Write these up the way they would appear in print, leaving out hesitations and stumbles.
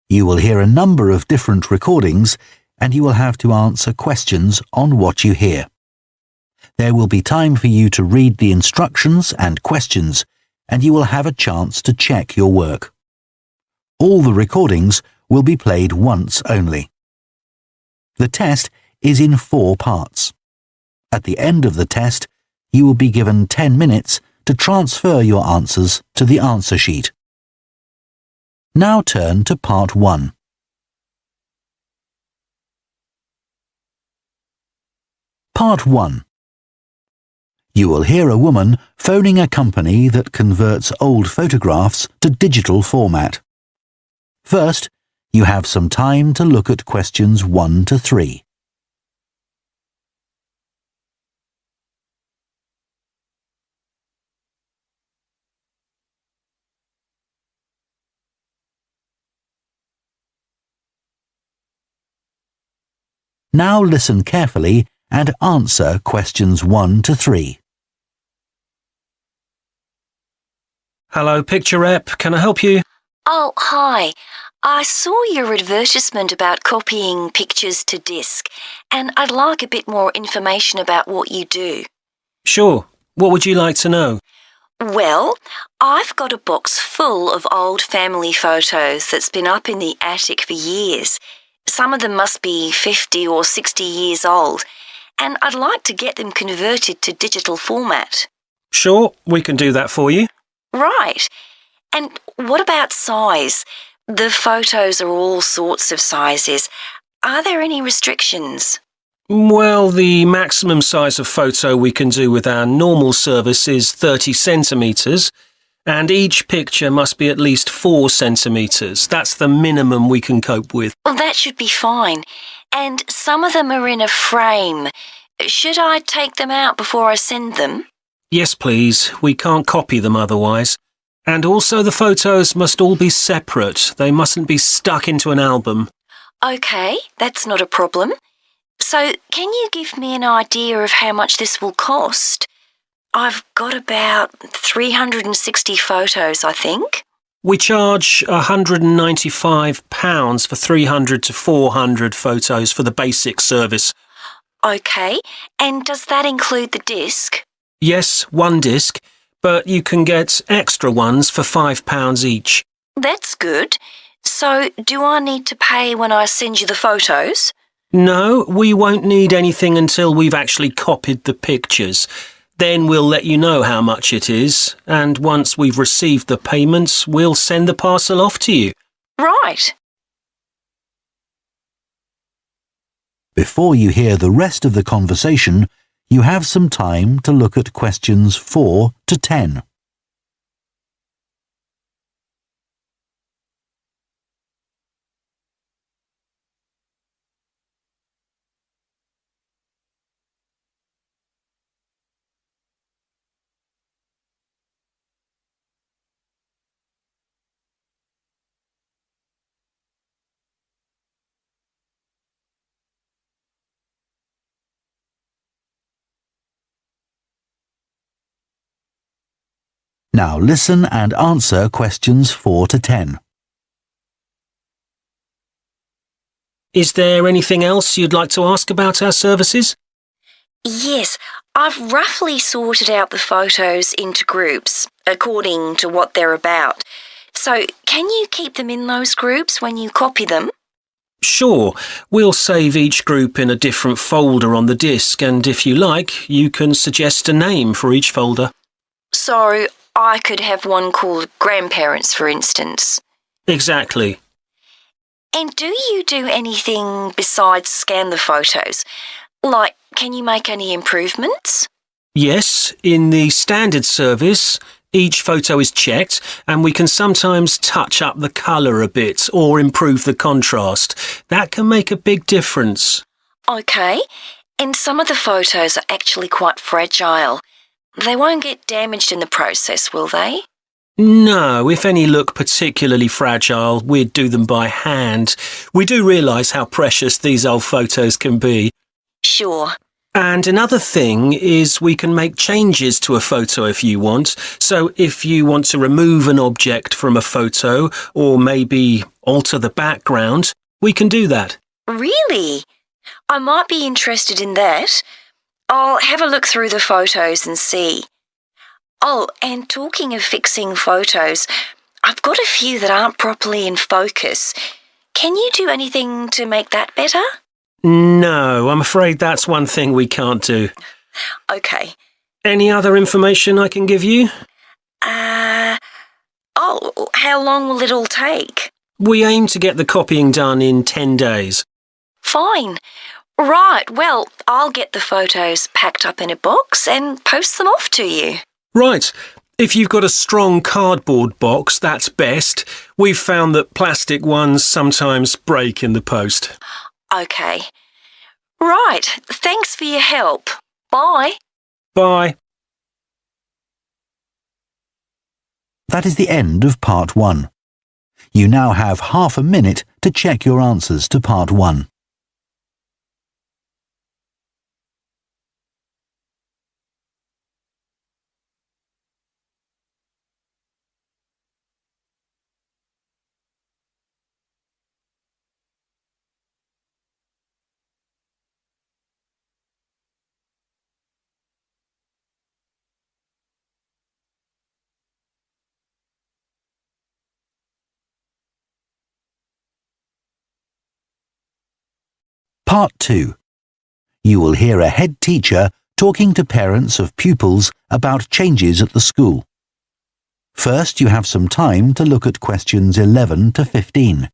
You will hear a number of different recordings and you will have to answer questions on what you hear. There will be time for you to read the instructions and questions and you will have a chance to check your work. All the recordings will be played once only. The test is in 4 parts. At the end of the test, you will be given 10 minutes to transfer your answers to the answer sheet. Now turn to Part 1. Part 1. You will hear a woman phoning a company that converts old photographs to digital format. First, you have some time to look at questions 1 to 3. Now listen carefully and answer questions 1 to 3. Hello, Picture Rep. Can I help you? Oh, hi. I saw your advertisement about copying pictures to disk, and I'd like a bit more information about what you do. Sure. What would you like to know? Well, I've got a box full of old family photos that's been up in the attic for years. Some of them must be 50 or 60 years old, and I'd like to get them converted to digital format. Sure, we can do that for you. Right. And what about size? The photos are all sorts of sizes. Are there any restrictions? Well, the maximum size of photo we can do with our normal service is 30 centimetres, and each picture must be at least 4 centimetres. That's the minimum we can cope with. Well, that should be fine. And some of them are in a frame. Should I take them out before I send them? Yes, please. We can't copy them otherwise. And also the photos must all be separate. They mustn't be stuck into an album. OK, that's not a problem. So, can you give me an idea of how much this will cost? I've got about 360 photos, I think. We charge £195 for 300 to 400 photos for the basic service. OK, and does that include the disc? Yes, 1 disc, but you can get extra ones for £5 each. That's good. So, do I need to pay when I send you the photos? No, we won't need anything until we've actually copied the pictures. Then we'll let you know how much it is, and once we've received the payments, we'll send the parcel off to you. Right. Before you hear the rest of the conversation, you have some time to look at questions 4 to 10. Now listen and answer questions 4 to 10. Is there anything else you'd like to ask about our services? Yes, I've roughly sorted out the photos into groups, according to what they're about. So, can you keep them in those groups when you copy them? Sure, we'll save each group in a different folder on the disk, and if you like, you can suggest a name for each folder. So, I could have one called Grandparents, for instance. Exactly. And do you do anything besides scan the photos? Like, can you make any improvements? Yes, in the standard service, each photo is checked and we can sometimes touch up the colour a bit or improve the contrast. That can make a big difference. OK, and some of the photos are actually quite fragile. They won't get damaged in the process, will they? No, if any look particularly fragile, we'd do them by hand. We do realise how precious these old photos can be. Sure. And another thing is we can make changes to a photo if you want. So if you want to remove an object from a photo or maybe alter the background, we can do that. Really? I might be interested in that. I'll have a look through the photos and see. Oh, and talking of fixing photos, I've got a few that aren't properly in focus. Can you do anything to make that better? No, I'm afraid that's one thing we can't do. Okay. Any other information I can give you? How long will it all take? We aim to get the copying done in 10 days. Fine. Right, well, I'll get the photos packed up in a box and post them off to you. Right. If you've got a strong cardboard box, that's best. We've found that plastic ones sometimes break in the post. Okay. Right, thanks for your help. Bye. Bye. That is the end of Part 1. You now have half a minute to check your answers to Part 1. Part 2. You will hear a head teacher talking to parents of pupils about changes at the school. First, you have some time to look at questions 11 to 15.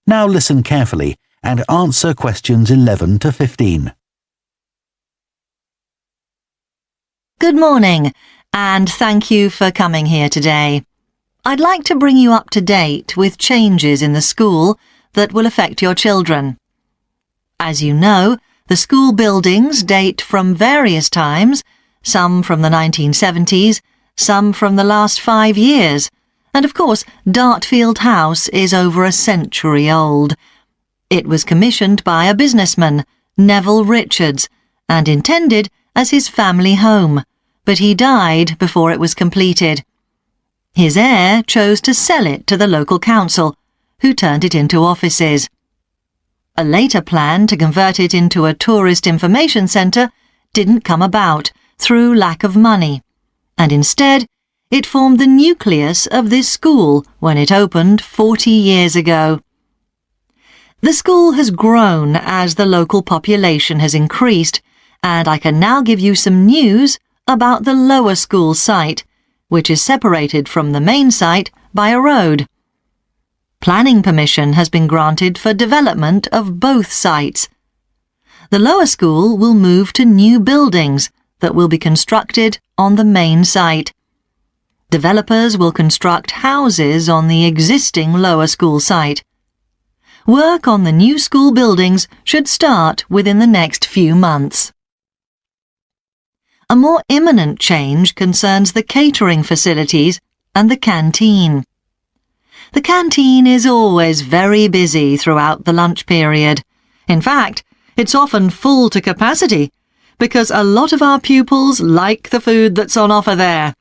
Now listen carefully and answer questions 11 to 15. Good morning, and thank you for coming here today. I'd like to bring you up to date with changes in the school that will affect your children. As you know, the school buildings date from various times, some from the 1970s, some from the last 5 years, and of course, Dartfield House is over a century old. It was commissioned by a businessman, Neville Richards, and intended as his family home, but he died before it was completed. His heir chose to sell it to the local council, who turned it into offices. A later plan to convert it into a tourist information centre didn't come about through lack of money, and instead it formed the nucleus of this school when it opened 40 years ago. The school has grown as the local population has increased, and I can now give you some news about the lower school site, which is separated from the main site by a road. Planning permission has been granted for development of both sites. The lower school will move to new buildings that will be constructed on the main site. Developers will construct houses on the existing lower school site. Work on the new school buildings should start within the next few months. A more imminent change concerns the catering facilities and the canteen. The canteen is always very busy throughout the lunch period. In fact, it's often full to capacity because a lot of our pupils like the food that's on offer there.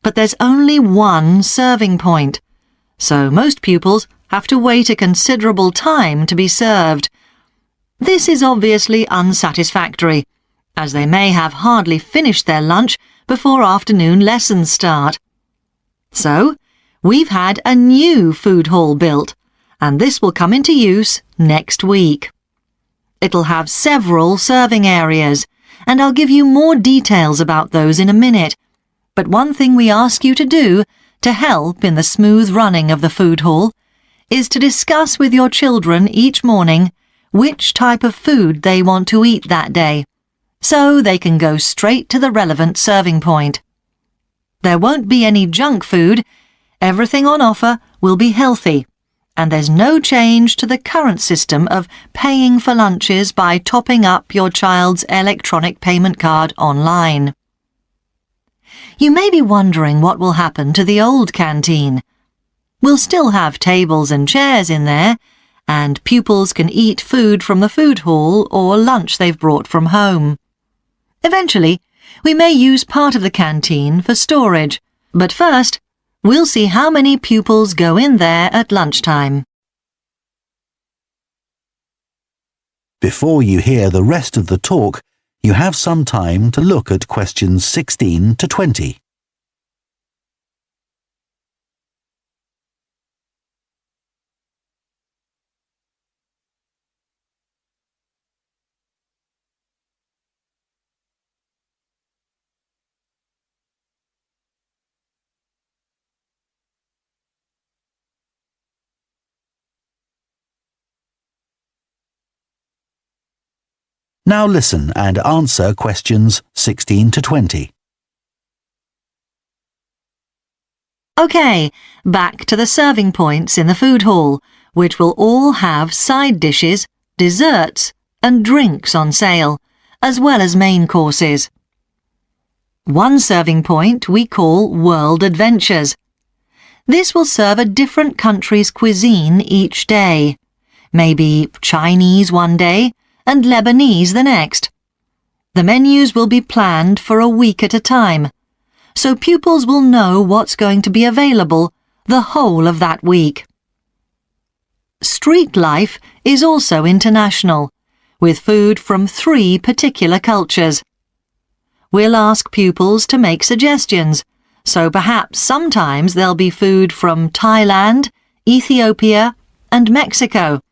But there's only one serving point, so most pupils have to wait a considerable time to be served. This is obviously unsatisfactory, as they may have hardly finished their lunch before afternoon lessons start. So, we've had a new food hall built, and this will come into use next week. It'll have several serving areas, and I'll give you more details about those in a minute. But one thing we ask you to do to help in the smooth running of the food hall is to discuss with your children each morning which type of food they want to eat that day, so they can go straight to the relevant serving point. There won't be any junk food. Everything on offer will be healthy, and there's no change to the current system of paying for lunches by topping up your child's electronic payment card online. You may be wondering what will happen to the old canteen. We'll still have tables and chairs in there, and pupils can eat food from the food hall or lunch they've brought from home. Eventually, we may use part of the canteen for storage, but first, we'll see how many pupils go in there at lunchtime. Before you hear the rest of the talk, you have some time to look at questions 16 to 20. Now listen and answer questions 16 to 20. OK, back to the serving points in the food hall, which will all have side dishes, desserts and drinks on sale, as well as main courses. One serving point we call World Adventures. This will serve a different country's cuisine each day. Maybe Chinese one day, and Lebanese the next. The menus will be planned for a week at a time, so pupils will know what's going to be available the whole of that week. Street life is also international, with food from 3 particular cultures. We'll ask pupils to make suggestions, so perhaps sometimes there'll be food from Thailand, Ethiopia and Mexico,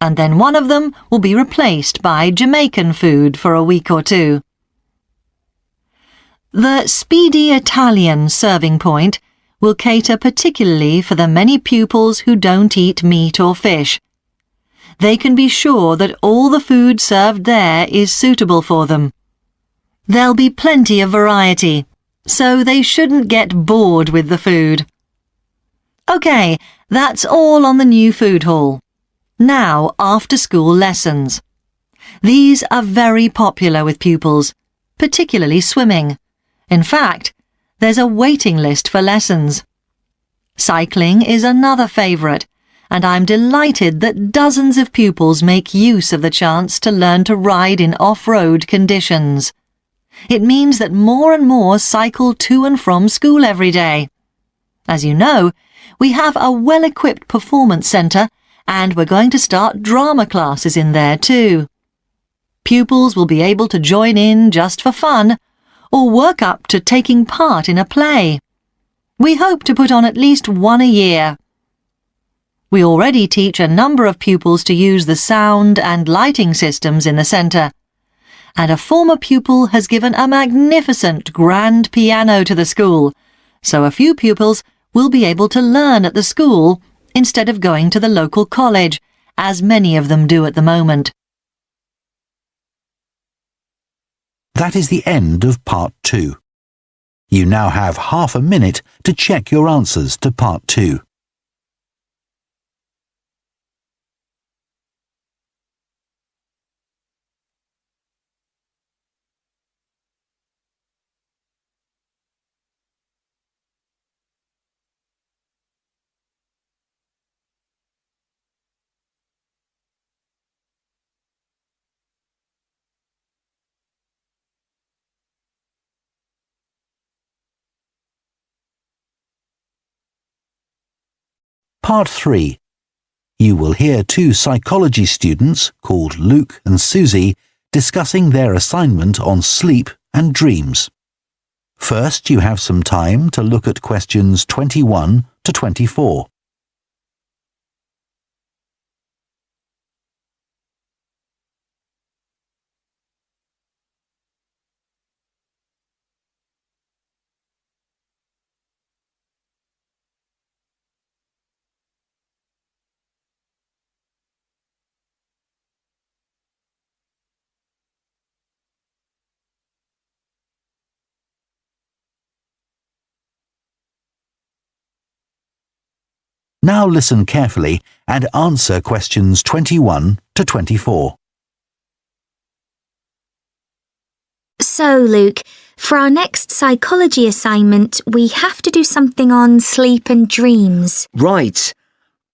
and then one of them will be replaced by Jamaican food for a week or 2. The Speedy Italian serving point will cater particularly for the many pupils who don't eat meat or fish. They can be sure that all the food served there is suitable for them. There'll be plenty of variety, so they shouldn't get bored with the food. OK, that's all on the new food hall. Now, after-school lessons. These are very popular with pupils, particularly swimming. In fact, there's a waiting list for lessons. Cycling is another favourite, and I'm delighted that dozens of pupils make use of the chance to learn to ride in off-road conditions. It means that more and more cycle to and from school every day. As you know, we have a well-equipped performance centre, and we're going to start drama classes in there too. Pupils will be able to join in just for fun, or work up to taking part in a play. We hope to put on at least one a year. We already teach a number of pupils to use the sound and lighting systems in the centre, and a former pupil has given a magnificent grand piano to the school, so a few pupils will be able to learn at the school instead of going to the local college, as many of them do at the moment. That is the end of Part 2. You now have half a minute to check your answers to Part 2. Part 3. You will hear 2 psychology students called Luke and Susie discussing their assignment on sleep and dreams. First, you have some time to look at questions 21 to 24. Now listen carefully and answer questions 21 to 24. So, Luke, for our next psychology assignment, we have to do something on sleep and dreams. Right.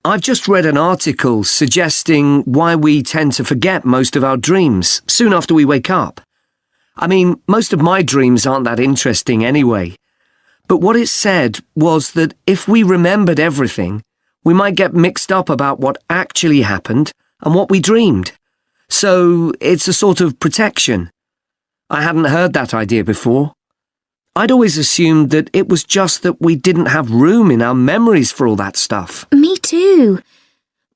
I've just read an article suggesting why we tend to forget most of our dreams soon after we wake up. I mean, most of my dreams aren't that interesting anyway. But what it said was that if we remembered everything, we might get mixed up about what actually happened and what we dreamed. So it's a sort of protection. I hadn't heard that idea before. I'd always assumed that it was just that we didn't have room in our memories for all that stuff. Me too.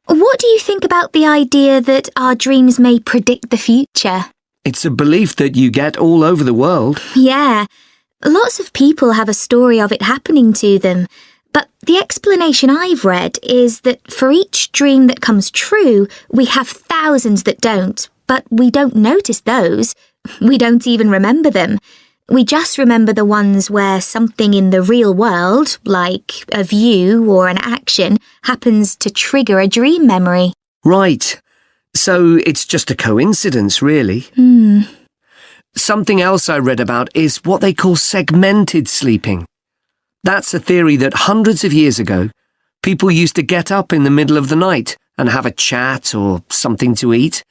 What do you think about the idea that our dreams may predict the future? It's a belief that you get all over the world. Yeah, lots of people have a story of it happening to them. But the explanation I've read is that for each dream that comes true, we have thousands that don't, but we don't notice those. We don't even remember them. We just remember the ones where something in the real world, like a view or an action, happens to trigger a dream memory. Right. So it's just a coincidence, really. Something else I read about is what they call segmented sleeping. That's a theory that hundreds of years ago, people used to get up in the middle of the night and have a chat or something to eat,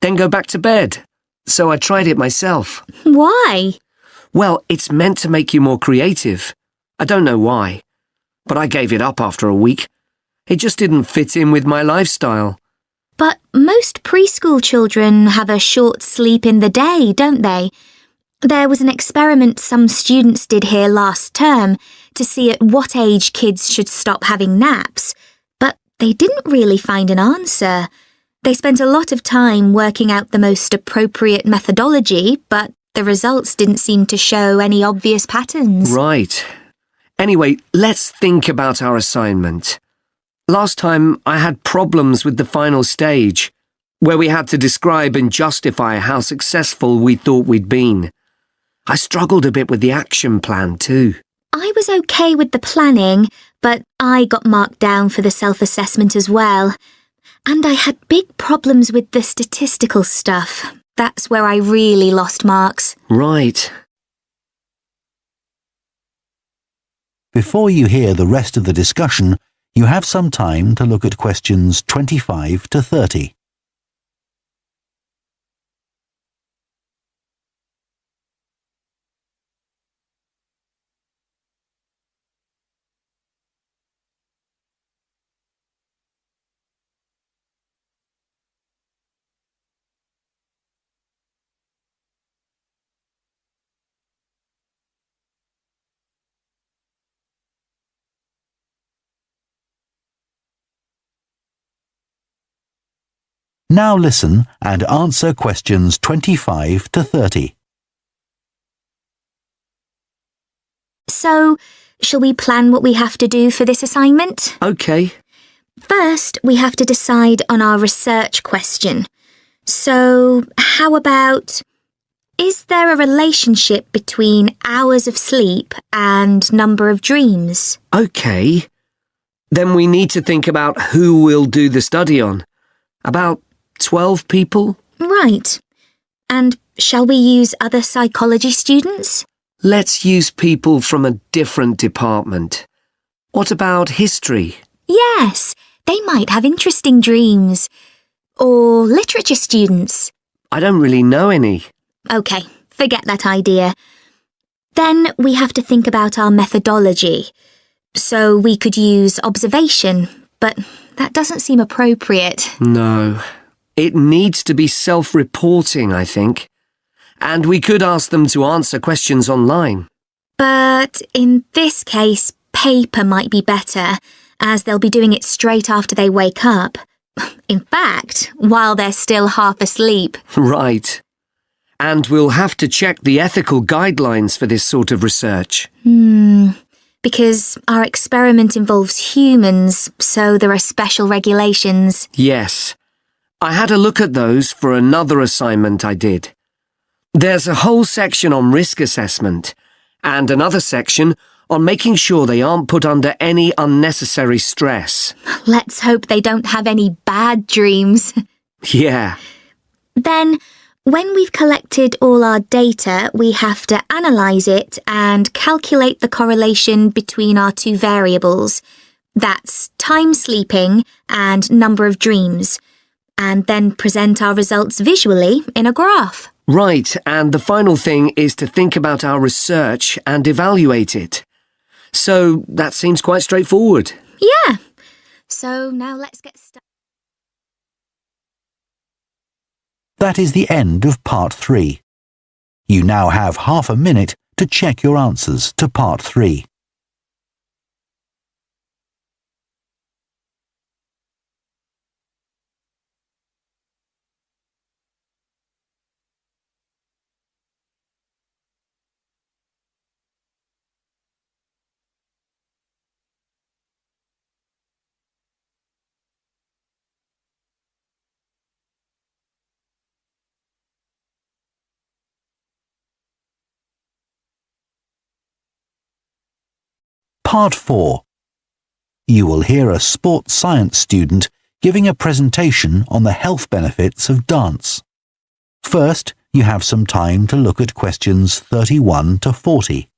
then go back to bed. So I tried it myself. Why? Well, it's meant to make you more creative. I don't know why, but I gave it up after a week. It just didn't fit in with my lifestyle. But most preschool children have a short sleep in the day, don't they? There was an experiment some students did here last term to see at what age kids should stop having naps, but they didn't really find an answer. They spent a lot of time working out the most appropriate methodology, but the results didn't seem to show any obvious patterns. Right. Anyway, let's think about our assignment. Last time I had problems with the final stage, where we had to describe and justify how successful we thought we'd been. I struggled a bit with the action plan too. I was okay with the planning, but I got marked down for the self-assessment as well. And I had big problems with the statistical stuff. That's where I really lost marks. Right. Before you hear the rest of the discussion, you have some time to look at questions 25 to 30. Now listen and answer questions 25 to 30. So, shall we plan what we have to do for this assignment? Okay. First, we have to decide on our research question. So, how about, is there a relationship between hours of sleep and number of dreams? Okay. Then we need to think about who we'll do the study on. About 12 people? Right. And shall we use other psychology students? Let's use people from a different department. What about history? Yes, they might have interesting dreams. Or literature students. I don't really know any. OK, forget that idea. Then we have to think about our methodology. So we could use observation, but that doesn't seem appropriate. No. It needs to be self-reporting, I think. And we could ask them to answer questions online. But in this case, paper might be better, as they'll be doing it straight after they wake up. In fact, while they're still half asleep. Right. And we'll have to check the ethical guidelines for this sort of research. Because our experiment involves humans, so there are special regulations. Yes. I had a look at those for another assignment I did. There's a whole section on risk assessment, and another section on making sure they aren't put under any unnecessary stress. Let's hope they don't have any bad dreams. Yeah. Then, when we've collected all our data, we have to analyse it and calculate the correlation between our two variables. That's time sleeping and number of dreams. And then present our results visually in a graph. Right, and the final thing is to think about our research and evaluate it. So that seems quite straightforward. Yeah. So now let's get started. That is the end of Part 3. You now have half a minute to check your answers to Part 3. Part 4. You will hear a sports science student giving a presentation on the health benefits of dance. First, you have some time to look at questions 31 to 40.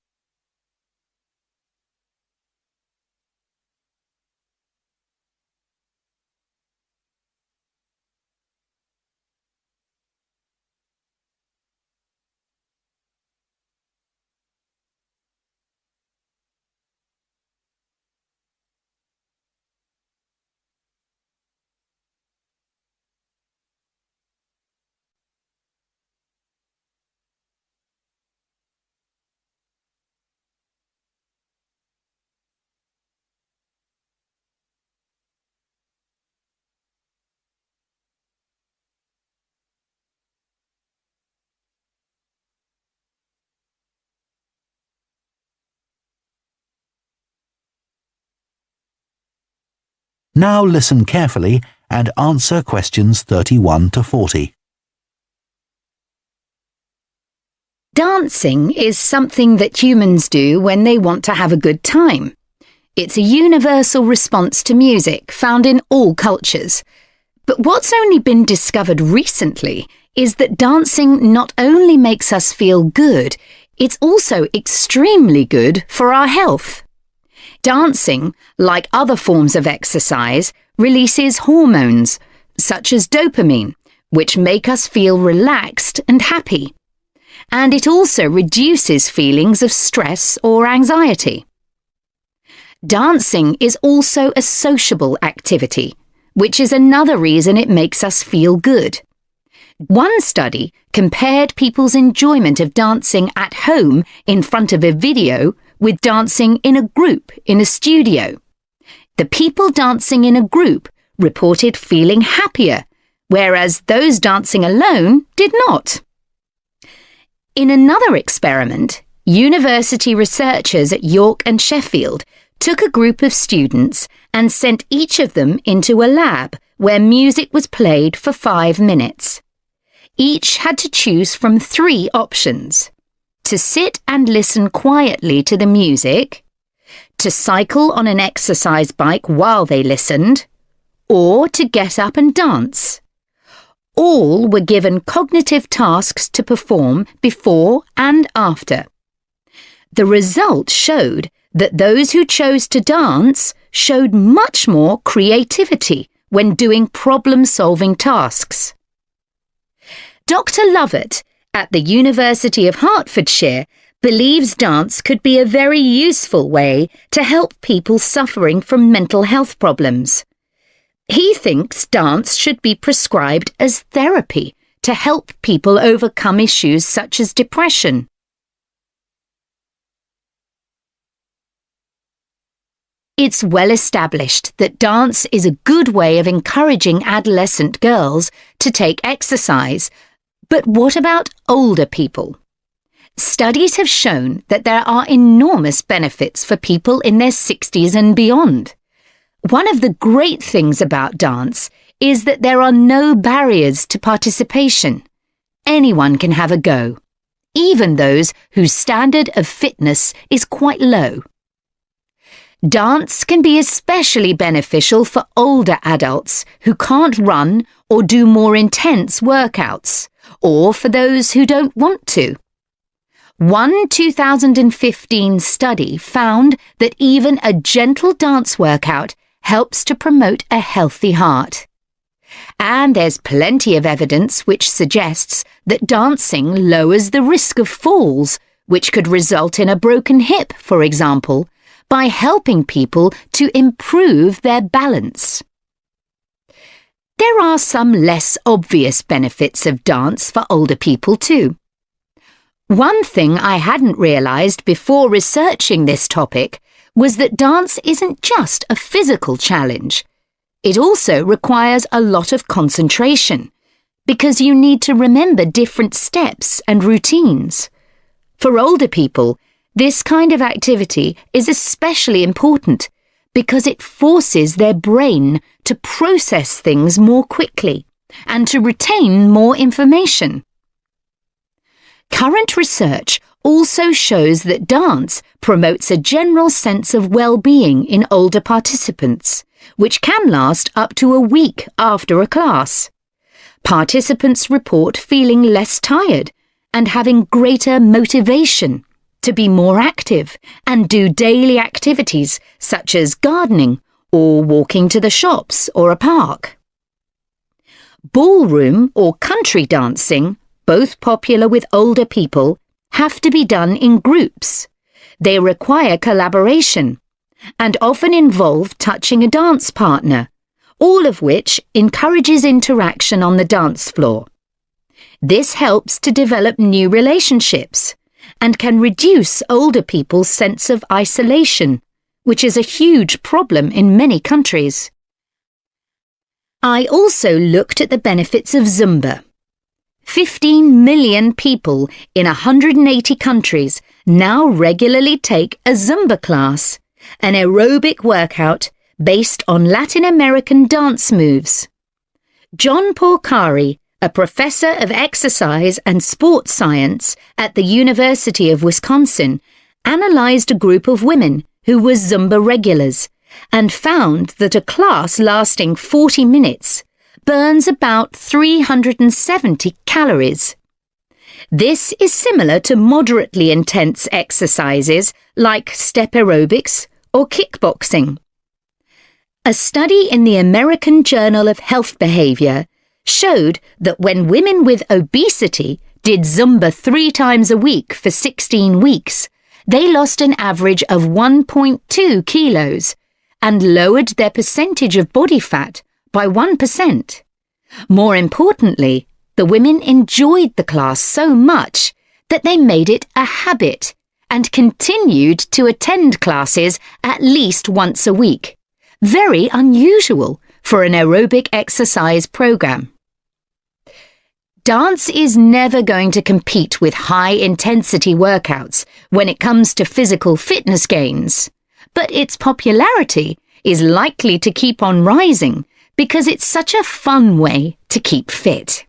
Now listen carefully and answer questions 31 to 40. Dancing is something that humans do when they want to have a good time. It's a universal response to music found in all cultures. But what's only been discovered recently is that dancing not only makes us feel good, it's also extremely good for our health. Dancing, like other forms of exercise, releases hormones, such as dopamine, which make us feel relaxed and happy. And it also reduces feelings of stress or anxiety. Dancing is also a sociable activity, which is another reason it makes us feel good. One study compared people's enjoyment of dancing at home in front of a video with dancing in a group in a studio. The people dancing in a group reported feeling happier, whereas those dancing alone did not. In another experiment, university researchers at York and Sheffield took a group of students and sent each of them into a lab where music was played for 5 minutes. Each had to choose from 3 options: to sit and listen quietly to the music, to cycle on an exercise bike while they listened, or to get up and dance. All were given cognitive tasks to perform before and after. The result showed that those who chose to dance showed much more creativity when doing problem-solving tasks. Dr. Lovett at the University of Hertfordshire believes dance could be a very useful way to help people suffering from mental health problems. He thinks dance should be prescribed as therapy to help people overcome issues such as depression. It's well established that dance is a good way of encouraging adolescent girls to take exercise. But what about older people? Studies have shown that there are enormous benefits for people in their 60s and beyond. One of the great things about dance is that there are no barriers to participation. Anyone can have a go. even those whose standard of fitness is quite low. Dance can be especially beneficial for older adults who can't run or do more intense workouts, or for those who don't want to. One 2015 study found that even a gentle dance workout helps to promote a healthy heart. And there's plenty of evidence which suggests that dancing lowers the risk of falls, which could result in a broken hip, for example, by helping people to improve their balance. There are some less obvious benefits of dance for older people too. One thing I hadn't realised before researching this topic was that dance isn't just a physical challenge. It also requires a lot of concentration, because you need to remember different steps and routines. For older people, this kind of activity is especially important because it forces their brain to process things more quickly and to retain more information. Current research also shows that dance promotes a general sense of well-being in older participants, which can last up to a week after a class. Participants report feeling less tired and having greater motivation to be more active and do daily activities such as gardening or walking to the shops or a park. Ballroom or country dancing, both popular with older people, have to be done in groups. They require collaboration and often involve touching a dance partner, all of which encourages interaction on the dance floor. This helps to develop new relationships and can reduce older people's sense of isolation, which is a huge problem in many countries. I also looked at the benefits of Zumba. 15 million people in 180 countries now regularly take a Zumba class, an aerobic workout based on Latin American dance moves. John Porcari, a professor of exercise and sports science at the University of Wisconsin, analysed a group of women who were Zumba regulars and found that a class lasting 40 minutes burns about 370 calories. This is similar to moderately intense exercises like step aerobics or kickboxing. A study in the American Journal of Health Behaviour showed that when women with obesity did Zumba 3 times a week for 16 weeks, they lost an average of 1.2 kilos and lowered their percentage of body fat by 1%. More importantly, the women enjoyed the class so much that they made it a habit and continued to attend classes at least once a week. Very unusual for an aerobic exercise program. Dance is never going to compete with high-intensity workouts when it comes to physical fitness gains, but its popularity is likely to keep on rising because it's such a fun way to keep fit.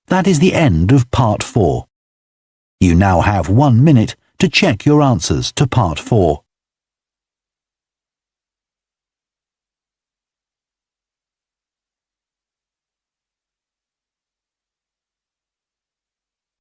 That is the end of Part 4. You now have 1 minute to check your answers to Part 4.